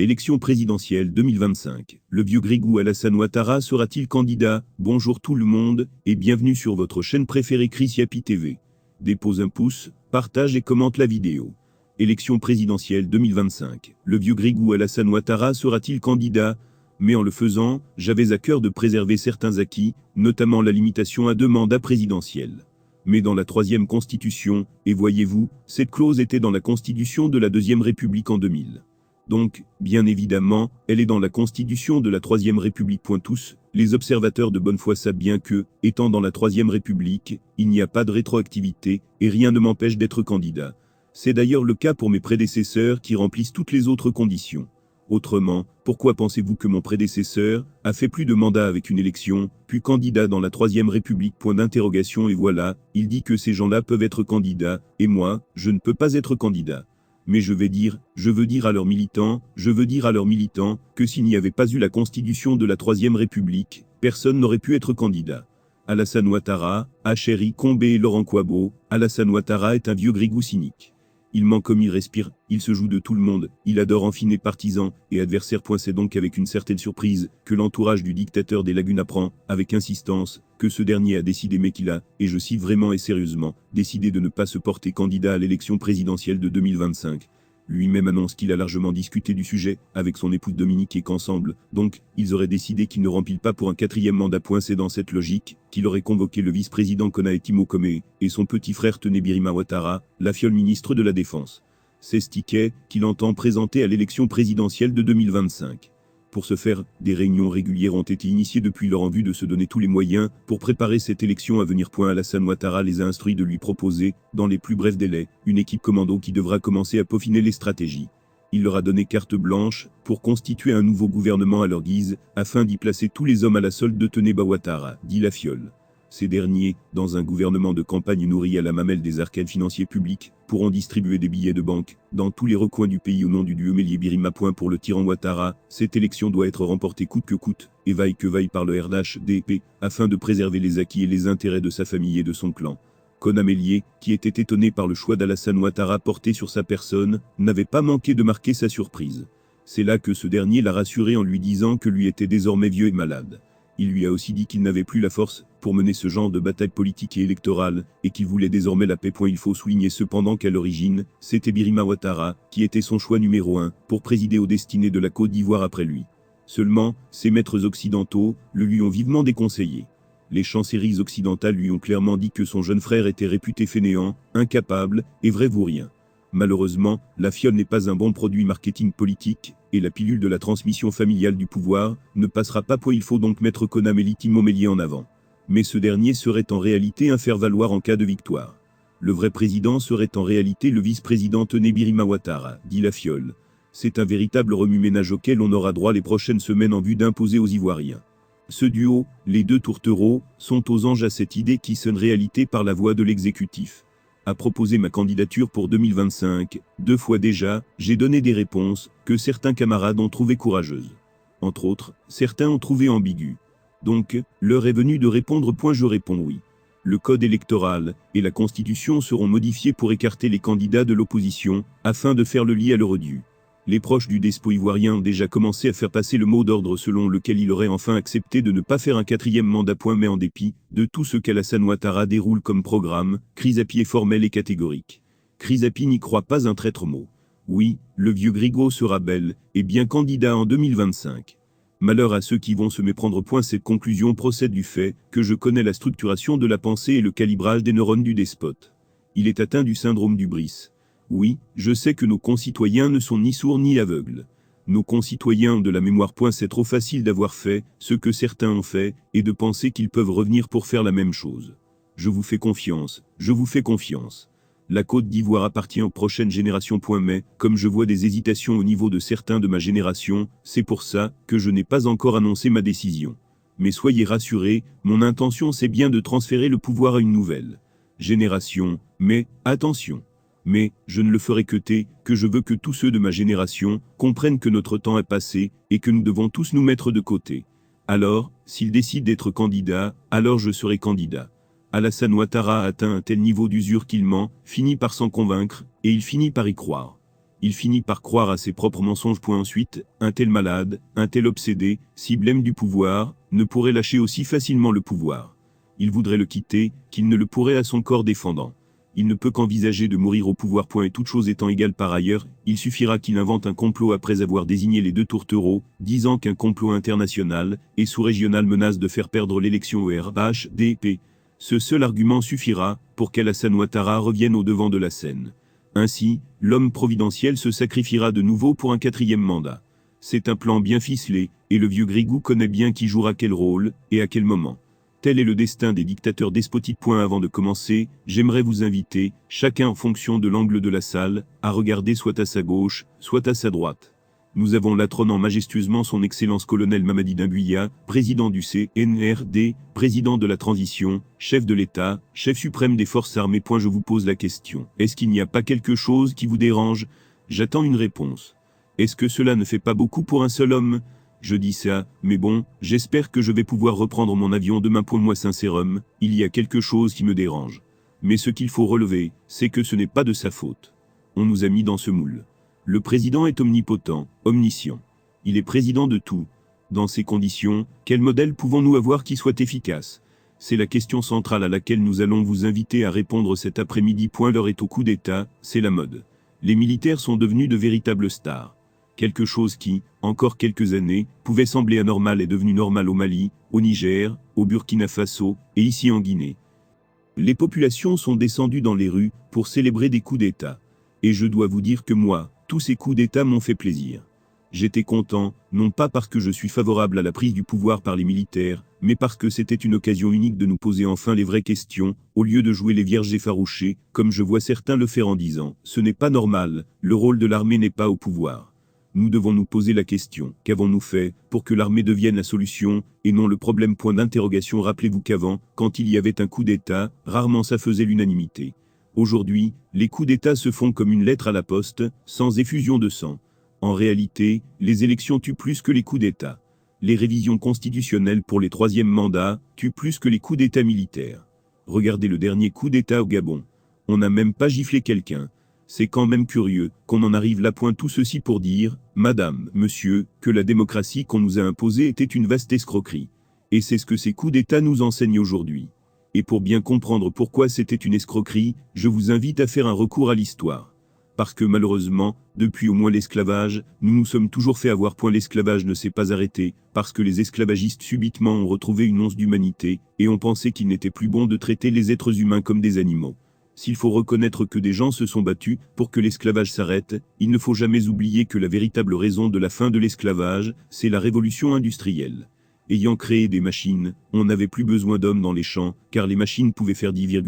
Élection présidentielle 2025. Le vieux Grigou Alassane Ouattara sera-t-il candidat? Bonjour tout le monde, et bienvenue sur votre chaîne préférée Chris Yapi TV. Dépose un pouce, partage et commente la vidéo. Élection présidentielle 2025. Le vieux Grigou Alassane Ouattara sera-t-il candidat? Mais en le faisant, j'avais à cœur de préserver certains acquis, notamment la limitation à 2 mandats présidentiels. Mais dans la 3e Constitution, et voyez-vous, cette clause était dans la Constitution de la 2e République en 2000. Donc, bien évidemment, elle est dans la Constitution de la 3e République. Tous, les observateurs de bonne foi savent bien que, étant dans la 3e République, il n'y a pas de rétroactivité, et rien ne m'empêche d'être candidat. C'est d'ailleurs le cas pour mes prédécesseurs qui remplissent toutes les autres conditions. Autrement, pourquoi pensez-vous que mon prédécesseur a fait plus de mandats avec une élection, puis candidat dans la 3e République? Et voilà, il dit que ces gens-là peuvent être candidats, et moi, je ne peux pas être candidat. Mais je veux dire à leurs militants, que s'il n'y avait pas eu la constitution de la 3e République, personne n'aurait pu être candidat. Alassane Ouattara, Chéri Combé et Laurent Gbagbo, Alassane Ouattara est un vieux grigou cynique. Il ment comme il respire, il se joue de tout le monde, il adore enfiner partisans et adversaires. C'est donc avec une certaine surprise que l'entourage du dictateur des lagunes apprend, avec insistance, que ce dernier a décidé, mais qu'il a, et je cite vraiment et sérieusement, décidé de ne pas se porter candidat à l'élection présidentielle de 2025. Lui-même annonce qu'il a largement discuté du sujet avec son épouse Dominique et qu'ensemble, donc, ils auraient décidé qu'il ne remplit pas pour un 4e mandat. C'est dans cette logique qu'il aurait convoqué le vice-président Kona Etimo-Kome et son petit frère Tené Birima Ouattara, la fiole ministre de la Défense. C'est ce ticket qu'il entend présenter à l'élection présidentielle de 2025. Pour ce faire, des réunions régulières ont été initiées depuis lors en vue de se donner tous les moyens pour préparer cette élection à venir. Alassane Ouattara les a instruits de lui proposer, dans les plus brefs délais, une équipe commando qui devra commencer à peaufiner les stratégies. Il leur a donné carte blanche pour constituer un nouveau gouvernement à leur guise, afin d'y placer tous les hommes à la solde de Tené Ouattara, dit la fiole. Ces derniers, dans un gouvernement de campagne nourri à la mamelle des arcanes financiers publics, pourront distribuer des billets de banque dans tous les recoins du pays au nom du dieu Mélié Birima. Pour le tyran Ouattara, cette élection doit être remportée coûte que coûte, et vaille que vaille par le RHDP, afin de préserver les acquis et les intérêts de sa famille et de son clan. Kona Mélié, qui était étonné par le choix d'Alassane Ouattara porté sur sa personne, n'avait pas manqué de marquer sa surprise. C'est là que ce dernier l'a rassuré en lui disant que lui était désormais vieux et malade. Il lui a aussi dit qu'il n'avait plus la force pour mener ce genre de bataille politique et électorale, et qu'il voulait désormais la paix. Il faut souligner cependant qu'à l'origine, c'était Birima Ouattara qui était son choix numéro 1 pour présider aux destinées de la Côte d'Ivoire après lui. Seulement, ses maîtres occidentaux le lui ont vivement déconseillé. Les chancelleries occidentales lui ont clairement dit que son jeune frère était réputé fainéant, incapable et vrai vaurien. Malheureusement, la fiole n'est pas un bon produit marketing politique, et la pilule de la transmission familiale du pouvoir ne passera pas. Il faut donc mettre Kona Etimo-Mélié en avant. Mais ce dernier serait en réalité un faire-valoir en cas de victoire. Le vrai président serait en réalité le vice-président Tené Birima Ouattara, dit la fiole. C'est un véritable remue-ménage auquel on aura droit les prochaines semaines en vue d'imposer aux Ivoiriens. Ce duo, les deux tourtereaux, sont aux anges à cette idée qui sonne réalité par la voix de l'exécutif. A proposé ma candidature pour 2025, 2 fois déjà, j'ai donné des réponses que certains camarades ont trouvées courageuses. Entre autres, certains ont trouvé ambiguës. Donc, l'heure est venue de répondre. Je réponds oui. Le code électoral et la constitution seront modifiés pour écarter les candidats de l'opposition, afin de faire le lit à leur dû. Les proches du despot ivoirien ont déjà commencé à faire passer le mot d'ordre selon lequel il aurait enfin accepté de ne pas faire un 4e mandat. Mais en dépit de tout ce qu'Alassane Ouattara déroule comme programme, Chris Yapi est formel et catégorique. Chris Yapi n'y croit pas un traître mot. Oui, le vieux Grigou sera bel et bien candidat en 2025. Malheur à ceux qui vont se méprendre. Cette conclusion procède du fait que je connais la structuration de la pensée et le calibrage des neurones du despote. Il est atteint du syndrome du Brice. Oui, je sais que nos concitoyens ne sont ni sourds ni aveugles. Nos concitoyens ont de la mémoire. C'est trop facile d'avoir fait ce que certains ont fait et de penser qu'ils peuvent revenir pour faire la même chose. Je vous fais confiance, je vous fais confiance. La Côte d'Ivoire appartient aux prochaines générations. Mais, comme je vois des hésitations au niveau de certains de ma génération, c'est pour ça que je n'ai pas encore annoncé ma décision. Mais soyez rassurés, mon intention c'est bien de transférer le pouvoir à une nouvelle génération, mais, attention. Mais, je ne le ferai que je veux que tous ceux de ma génération comprennent que notre temps est passé, et que nous devons tous nous mettre de côté. Alors, s'ils décident d'être candidats, alors je serai candidat. Alassane Ouattara a atteint un tel niveau d'usure qu'il ment, finit par s'en convaincre, et il finit par y croire. Il finit par croire à ses propres mensonges. Ensuite, un tel malade, un tel obsédé, si blême du pouvoir, ne pourrait lâcher aussi facilement le pouvoir. Il voudrait le quitter, qu'il ne le pourrait à son corps défendant. Il ne peut qu'envisager de mourir au pouvoir. Et toute chose étant égale par ailleurs, il suffira qu'il invente un complot après avoir désigné les deux tourtereaux, disant qu'un complot international et sous-régional menace de faire perdre l'élection au RHDP. Ce seul argument suffira pour qu'Alassane Ouattara revienne au devant de la scène. Ainsi, l'homme providentiel se sacrifiera de nouveau pour un 4e mandat. C'est un plan bien ficelé, et le vieux Grigou connaît bien qui jouera quel rôle, et à quel moment. Tel est le destin des dictateurs despotiques. Avant de commencer, j'aimerais vous inviter, chacun en fonction de l'angle de la salle, à regarder soit à sa gauche, soit à sa droite. Nous avons là trônant majestueusement son Excellence colonel Mamadi Doumbouya, président du CNRD, président de la transition, chef de l'État, chef suprême des forces armées. Je vous pose la question. Est-ce qu'il n'y a pas quelque chose qui vous dérange? J'attends une réponse. Est-ce que cela ne fait pas beaucoup pour un seul homme? Je dis ça, mais bon, j'espère que je vais pouvoir reprendre mon avion demain. Pour moi sincèrement, il y a quelque chose qui me dérange. Mais ce qu'il faut relever, c'est que ce n'est pas de sa faute. On nous a mis dans ce moule. Le président est omnipotent, omniscient. Il est président de tout. Dans ces conditions, quel modèle pouvons-nous avoir qui soit efficace? C'est la question centrale à laquelle nous allons vous inviter à répondre cet après-midi. L'heure est au coup d'État, c'est la mode. Les militaires sont devenus de véritables stars. Quelque chose qui, encore quelques années, pouvait sembler anormal est devenu normal au Mali, au Niger, au Burkina Faso, et ici en Guinée. Les populations sont descendues dans les rues pour célébrer des coups d'État. Et je dois vous dire que moi, tous ces coups d'État m'ont fait plaisir. J'étais content, non pas parce que je suis favorable à la prise du pouvoir par les militaires, mais parce que c'était une occasion unique de nous poser enfin les vraies questions, au lieu de jouer les vierges effarouchées, comme je vois certains le faire en disant « Ce n'est pas normal, le rôle de l'armée n'est pas au pouvoir ». Nous devons nous poser la question, qu'avons-nous fait pour que l'armée devienne la solution, et non le problème? Rappelez-vous qu'avant, quand il y avait un coup d'État, rarement ça faisait l'unanimité. Aujourd'hui, les coups d'État se font comme une lettre à la poste, sans effusion de sang. En réalité, les élections tuent plus que les coups d'État. Les révisions constitutionnelles pour les 3e mandats tuent plus que les coups d'État militaires. Regardez le dernier coup d'État au Gabon. On n'a même pas giflé quelqu'un. C'est quand même curieux qu'on en arrive là. Tout ceci pour dire, madame, monsieur, que la démocratie qu'on nous a imposée était une vaste escroquerie. Et c'est ce que ces coups d'État nous enseignent aujourd'hui. Et pour bien comprendre pourquoi c'était une escroquerie, je vous invite à faire un recours à l'histoire. Parce que malheureusement, depuis au moins l'esclavage, nous nous sommes toujours fait avoir. L'esclavage ne s'est pas arrêté, parce que les esclavagistes subitement ont retrouvé une once d'humanité, et ont pensé qu'il n'était plus bon de traiter les êtres humains comme des animaux. S'il faut reconnaître que des gens se sont battus pour que l'esclavage s'arrête, il ne faut jamais oublier que la véritable raison de la fin de l'esclavage, c'est la révolution industrielle. Ayant créé des machines, on n'avait plus besoin d'hommes dans les champs, car les machines pouvaient faire 10,000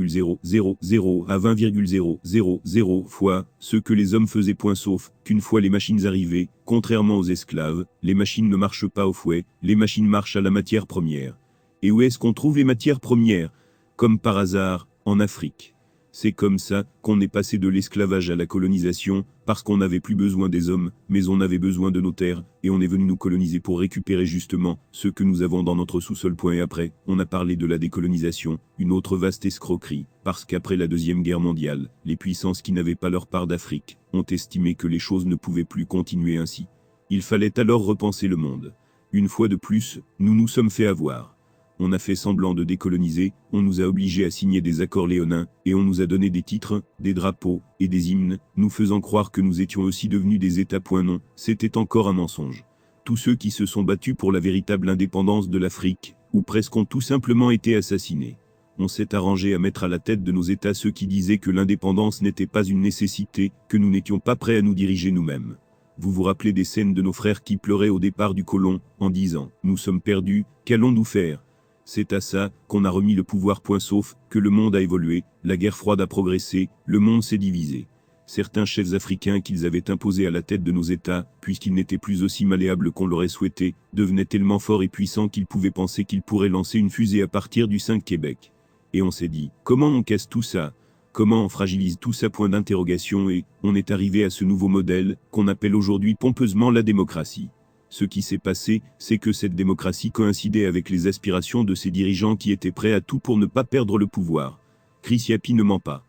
à 20,000 fois ce que les hommes faisaient. Sauf qu'une fois les machines arrivées, contrairement aux esclaves, les machines ne marchent pas au fouet, les machines marchent à la matière première. Et où est-ce qu'on trouve les matières premières? Comme par hasard, en Afrique. C'est comme ça qu'on est passé de l'esclavage à la colonisation, parce qu'on n'avait plus besoin des hommes, mais on avait besoin de nos terres, et on est venu nous coloniser pour récupérer justement ce que nous avons dans notre sous-sol. Et après, on a parlé de la décolonisation, une autre vaste escroquerie, parce qu'après la Deuxième Guerre mondiale, les puissances qui n'avaient pas leur part d'Afrique ont estimé que les choses ne pouvaient plus continuer ainsi. Il fallait alors repenser le monde. Une fois de plus, nous nous sommes fait avoir. On a fait semblant de décoloniser, on nous a obligés à signer des accords léonins, et on nous a donné des titres, des drapeaux, et des hymnes, nous faisant croire que nous étions aussi devenus des États. Non, c'était encore un mensonge. Tous ceux qui se sont battus pour la véritable indépendance de l'Afrique, ou presque, ont tout simplement été assassinés. On s'est arrangé à mettre à la tête de nos États ceux qui disaient que l'indépendance n'était pas une nécessité, que nous n'étions pas prêts à nous diriger nous-mêmes. Vous vous rappelez des scènes de nos frères qui pleuraient au départ du colon, en disant « Nous sommes perdus, qu'allons-nous faire ?» C'est à ça qu'on a remis le pouvoir. Sauf que le monde a évolué, la guerre froide a progressé, le monde s'est divisé. Certains chefs africains qu'ils avaient imposés à la tête de nos États, puisqu'ils n'étaient plus aussi malléables qu'on l'aurait souhaité, devenaient tellement forts et puissants qu'ils pouvaient penser qu'ils pourraient lancer une fusée à partir du 5 Québec. Et on s'est dit, comment on casse tout ça? Comment on fragilise tout ça? Et on est arrivé à ce nouveau modèle, qu'on appelle aujourd'hui pompeusement la démocratie. Ce qui s'est passé, c'est que cette démocratie coïncidait avec les aspirations de ces dirigeants qui étaient prêts à tout pour ne pas perdre le pouvoir. Chris Yapi ne ment pas.